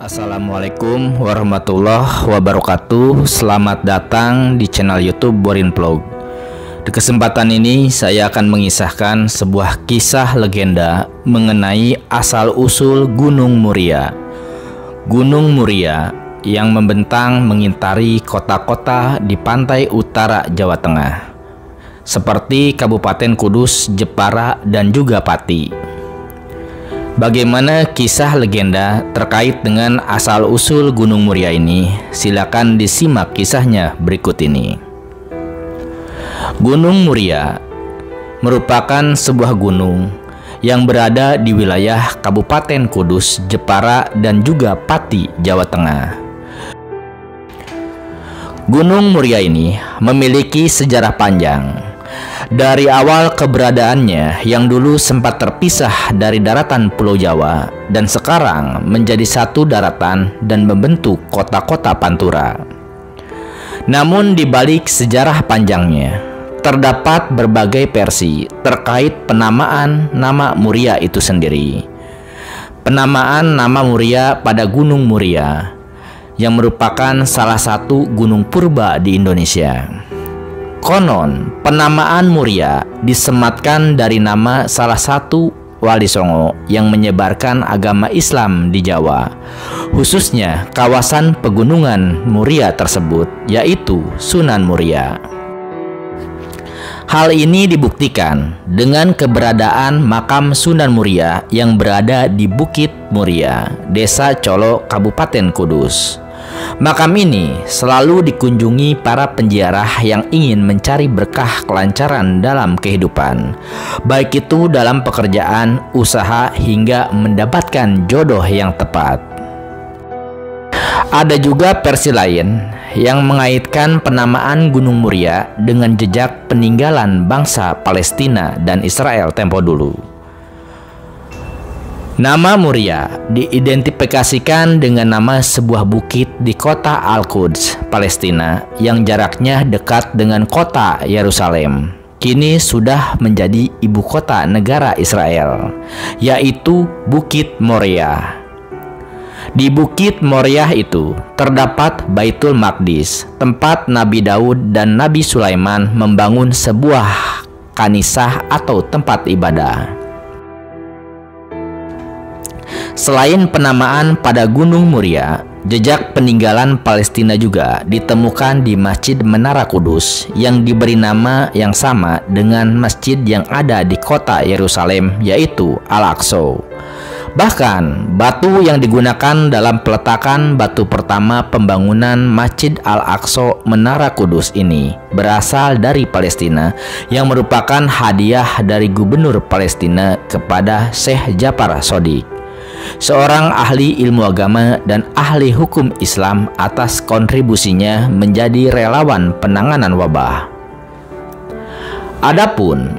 Assalamualaikum warahmatullahi wabarakatuh. Selamat datang di channel YouTube Borin Vlog. Di kesempatan ini saya akan mengisahkan sebuah kisah legenda mengenai asal-usul Gunung Muria. Gunung Muria yang membentang mengitari kota-kota di pantai utara Jawa Tengah, seperti Kabupaten Kudus, Jepara, dan juga Pati. Bagaimana kisah legenda terkait dengan asal-usul Gunung Muria ini? Silakan disimak kisahnya berikut ini. Gunung Muria merupakan sebuah gunung yang berada di wilayah Kabupaten Kudus, Jepara, dan juga Pati, Jawa Tengah. Gunung Muria ini memiliki sejarah panjang. Dari awal keberadaannya yang dulu sempat terpisah dari daratan Pulau Jawa dan sekarang menjadi satu daratan dan membentuk kota-kota pantura. Namun di balik sejarah panjangnya, terdapat berbagai versi terkait penamaan nama Muria itu sendiri. Penamaan nama Muria pada Gunung Muria yang merupakan salah satu gunung purba di Indonesia. Konon, penamaan Muria disematkan dari nama salah satu wali songo yang menyebarkan agama Islam di Jawa, khususnya kawasan pegunungan Muria tersebut, yaitu Sunan Muria. Hal ini dibuktikan dengan keberadaan makam Sunan Muria yang berada di Bukit Muria, Desa Colo, Kabupaten Kudus. Makam ini selalu dikunjungi para penziarah yang ingin mencari berkah kelancaran dalam kehidupan, baik itu dalam pekerjaan, usaha, hingga mendapatkan jodoh yang tepat. Ada juga versi lain yang mengaitkan penamaan Gunung Muria dengan jejak peninggalan bangsa Palestina dan Israel tempo dulu. Nama Muria diidentifikasikan dengan nama sebuah bukit di kota Al-Quds, Palestina, yang jaraknya dekat dengan kota Yerusalem. Kini sudah menjadi ibu kota negara Israel, yaitu Bukit Moria. Di Bukit Moria itu terdapat Baitul Maqdis, tempat Nabi Daud dan Nabi Sulaiman membangun sebuah kanisah atau tempat ibadah. Selain penamaan pada Gunung Muria, jejak peninggalan Palestina juga ditemukan di Masjid Menara Kudus yang diberi nama yang sama dengan masjid yang ada di kota Yerusalem, yaitu Al-Aqsa. Bahkan, batu yang digunakan dalam peletakan batu pertama pembangunan Masjid Al-Aqsa Menara Kudus ini berasal dari Palestina, yang merupakan hadiah dari Gubernur Palestina kepada Syekh Jafar Shadiq, seorang ahli ilmu agama dan ahli hukum Islam, atas kontribusinya menjadi relawan penanganan wabah. Adapun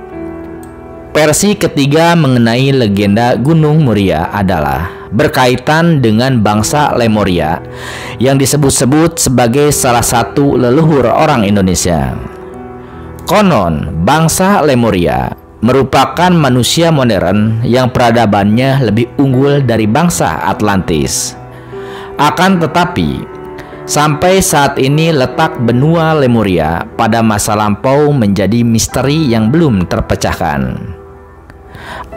versi ketiga mengenai legenda Gunung Muria adalah berkaitan dengan bangsa Lemuria yang disebut-sebut sebagai salah satu leluhur orang Indonesia. Konon, bangsa Lemuria merupakan manusia modern yang peradabannya lebih unggul dari bangsa Atlantis. Akan tetapi, sampai saat ini letak benua Lemuria pada masa lampau menjadi misteri yang belum terpecahkan.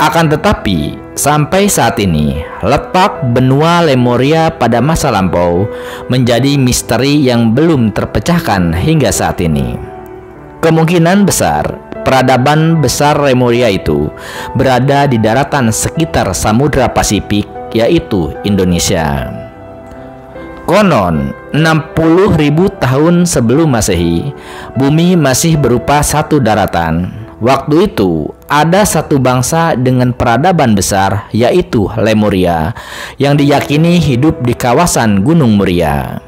Akan tetapi, sampai saat ini, letak benua Lemuria pada masa lampau menjadi misteri yang belum terpecahkan hingga saat ini. Kemungkinan besar peradaban besar Lemuria itu berada di daratan sekitar Samudra Pasifik, yaitu Indonesia. Konon, 60.000 tahun sebelum Masehi, bumi masih berupa satu daratan. Waktu itu, ada satu bangsa dengan peradaban besar, yaitu Lemuria, yang diyakini hidup di kawasan Gunung Muria.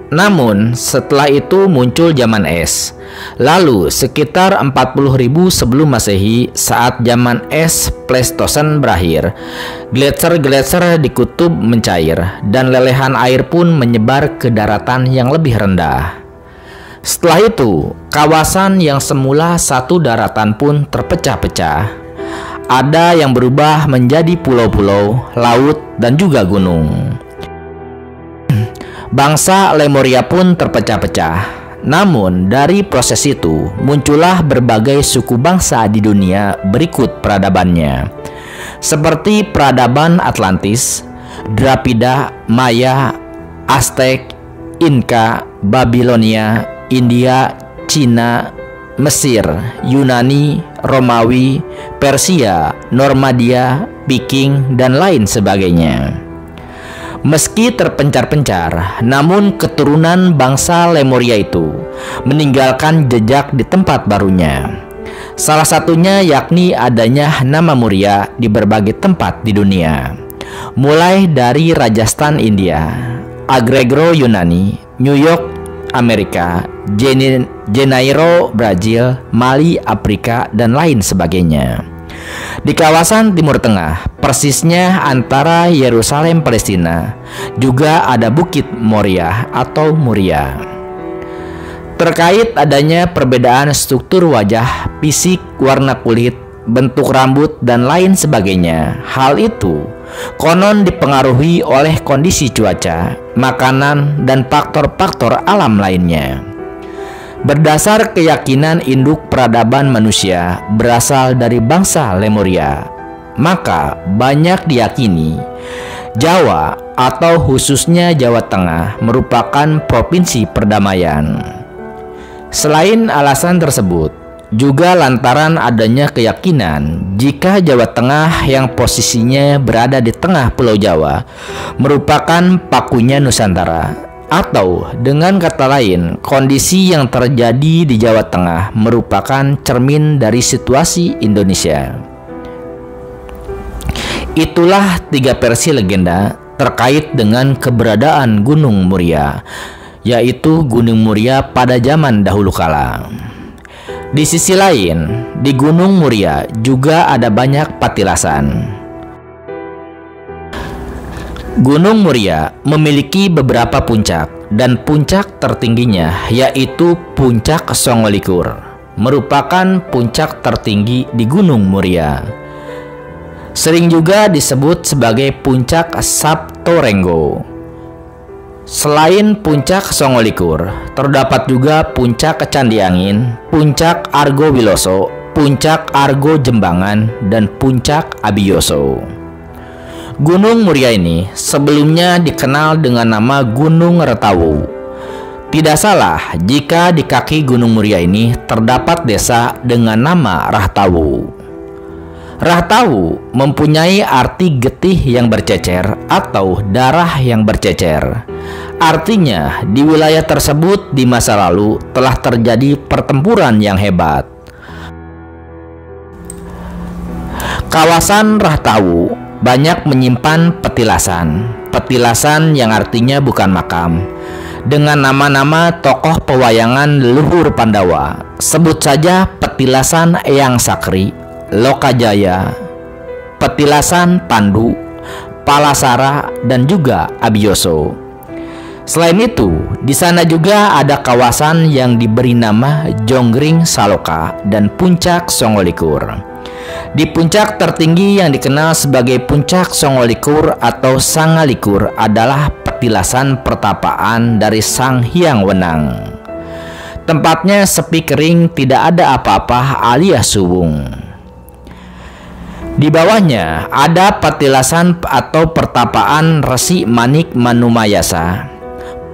Namun, setelah itu muncul zaman es. Lalu, sekitar 40.000 sebelum Masehi, saat zaman es Pleistosen berakhir, gletser-gletser di kutub mencair, dan lelehan air pun menyebar ke daratan yang lebih rendah. Setelah itu, kawasan yang semula satu daratan pun terpecah-pecah. ada yang berubah menjadi pulau-pulau, laut, dan juga gunung. Bangsa Lemuria pun terpecah-pecah. Namun dari proses itu muncullah berbagai suku bangsa di dunia berikut peradabannya, seperti peradaban Atlantis, Drapida, Maya, Aztec, Inka, Babilonia, India, Cina, Mesir, Yunani, Romawi, Persia, Normandia, Viking, dan lain sebagainya. Meski terpencar-pencar, namun keturunan bangsa Lemuria itu meninggalkan jejak di tempat barunya. Salah satunya yakni adanya nama Muria di berbagai tempat di dunia, mulai dari Rajasthan, India, Agregro, Yunani, New York, Amerika, Janeiro, Brazil, Mali, Afrika, dan lain sebagainya. Di kawasan Timur Tengah, persisnya antara Yerusalem, Palestina, juga ada Bukit Moria atau Muria. Terkait adanya perbedaan struktur wajah, fisik, warna kulit, bentuk rambut, dan lain sebagainya, hal itu konon dipengaruhi oleh kondisi cuaca, makanan, dan faktor-faktor alam lainnya. Berdasar keyakinan induk peradaban manusia berasal dari bangsa Lemuria, maka banyak diyakini Jawa atau khususnya Jawa Tengah merupakan provinsi perdamaian. Selain alasan tersebut, juga lantaran adanya keyakinan jika Jawa Tengah yang posisinya berada di tengah Pulau Jawa merupakan pakunya Nusantara. Atau dengan kata lain, kondisi yang terjadi di Jawa Tengah merupakan cermin dari situasi Indonesia. Itulah 3 versi legenda terkait dengan keberadaan Gunung Muria, yaitu Gunung Muria pada zaman dahulu kala. Di sisi lain, di Gunung Muria juga ada banyak patilasan. Gunung Muria memiliki beberapa puncak, dan puncak tertingginya yaitu Puncak Songolikur, merupakan puncak tertinggi di Gunung Muria. Sering juga disebut sebagai Puncak Sabtorenggo. Selain Puncak Songolikur, terdapat juga Puncak Candi Angin, Puncak Argo Wiloso, Puncak Argo Jembangan, dan Puncak Abiyoso. Gunung Muria ini sebelumnya dikenal dengan nama Gunung Retawu. Tidak salah jika di kaki Gunung Muria ini terdapat desa dengan nama Rahtawu. Rahtawu mempunyai arti getih yang bercecer atau darah yang bercecer. Artinya di wilayah tersebut di masa lalu telah terjadi pertempuran yang hebat. Kawasan Rahtawu banyak menyimpan petilasan yang artinya bukan makam, dengan nama-nama tokoh pewayangan leluhur Pandawa. Sebut saja petilasan Eyang Sakri, Lokajaya, petilasan Pandu, Palasara, dan juga Abiyoso. Selain itu, di sana juga ada kawasan yang diberi nama Jonggring Saloka dan Puncak Songolikur. Di puncak tertinggi yang dikenal sebagai Puncak Songolikur atau Sangalikur adalah petilasan pertapaan dari Sang Hyang Wenang. Tempatnya sepi kering, tidak ada apa-apa alias suwung. Di bawahnya ada petilasan atau pertapaan Resi Manik Manumayasa,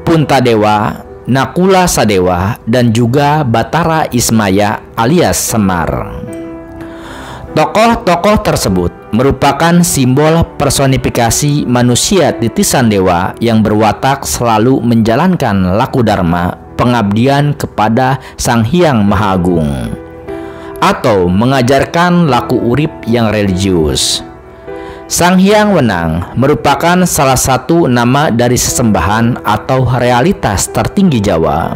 Puntadewa, Nakula Sadewa, dan juga Batara Ismaya alias Semar. Tokoh-tokoh tersebut merupakan simbol personifikasi manusia titisan dewa yang berwatak selalu menjalankan laku dharma, pengabdian kepada Sang Hyang Maha Agung, atau mengajarkan laku urip yang religius. Sang Hyang Wenang merupakan salah satu nama dari sesembahan atau realitas tertinggi Jawa.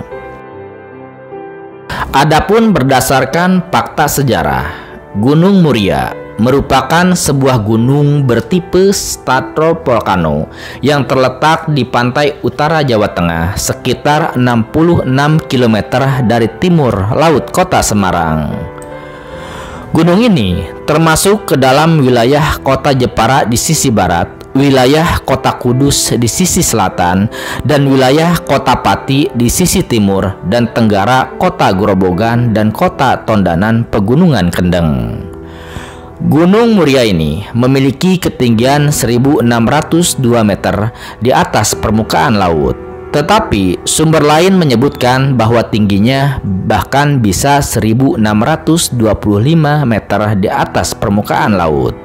Adapun berdasarkan fakta sejarah, Gunung Muria merupakan sebuah gunung bertipe stratovolcano yang terletak di pantai utara Jawa Tengah sekitar 66 km dari timur laut kota Semarang. Gunung ini termasuk ke dalam wilayah kota Jepara di sisi barat, wilayah kota Kudus di sisi selatan, dan wilayah kota Pati di sisi timur dan tenggara kota Grobogan dan kota Tondanan Pegunungan Kendeng. Gunung Muria ini memiliki ketinggian 1602 meter di atas permukaan laut. Tetapi sumber lain menyebutkan bahwa tingginya bahkan bisa 1625 meter di atas permukaan laut.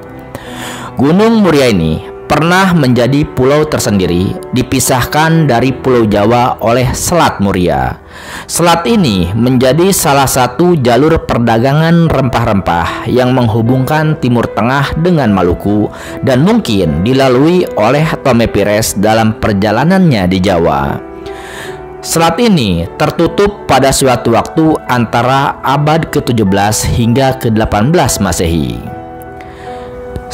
Gunung Muria ini pernah menjadi pulau tersendiri, dipisahkan dari Pulau Jawa oleh Selat Muria. Selat ini menjadi salah satu jalur perdagangan rempah-rempah yang menghubungkan Timur Tengah dengan Maluku dan mungkin dilalui oleh Tome Pires dalam perjalanannya di Jawa. Selat ini tertutup pada suatu waktu antara abad ke-17 hingga ke-18 Masehi.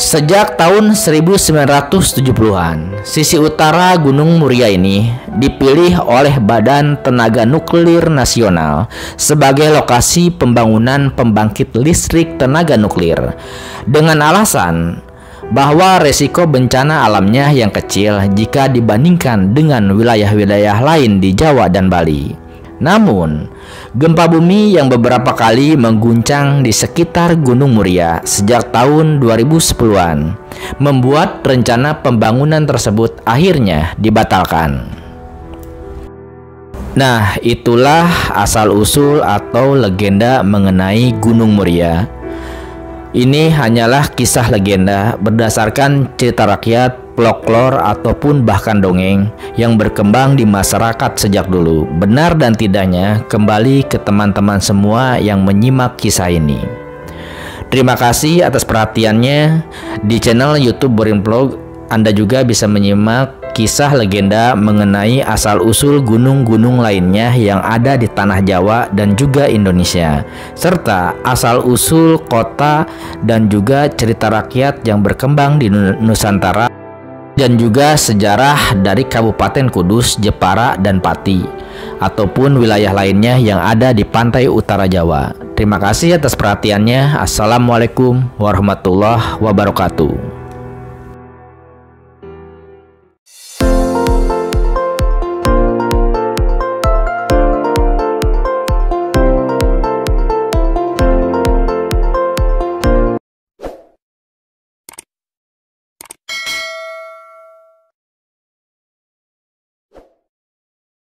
Sejak tahun 1970-an, sisi utara Gunung Muria ini dipilih oleh Badan Tenaga Nuklir Nasional sebagai lokasi pembangunan pembangkit listrik tenaga nuklir dengan alasan bahwa resiko bencana alamnya yang kecil jika dibandingkan dengan wilayah-wilayah lain di Jawa dan Bali. Namun, gempa bumi yang beberapa kali mengguncang di sekitar Gunung Muria sejak tahun 2010-an membuat rencana pembangunan tersebut akhirnya dibatalkan. Nah, itulah asal-usul atau legenda mengenai Gunung Muria. Ini hanyalah kisah legenda berdasarkan cerita rakyat, folklore, ataupun bahkan dongeng yang berkembang di masyarakat sejak dulu. Benar dan tidaknya kembali ke teman-teman semua yang menyimak kisah ini. Terima kasih atas perhatiannya. Di channel YouTube Borin Vlog, Anda juga bisa menyimak kisah legenda mengenai asal-usul gunung-gunung lainnya yang ada di tanah Jawa dan juga Indonesia, serta asal-usul kota dan juga cerita rakyat yang berkembang di Nusantara, dan juga sejarah dari Kabupaten Kudus, Jepara, dan Pati, ataupun wilayah lainnya yang ada di pantai utara Jawa. Terima kasih atas perhatiannya. Assalamualaikum warahmatullahi wabarakatuh.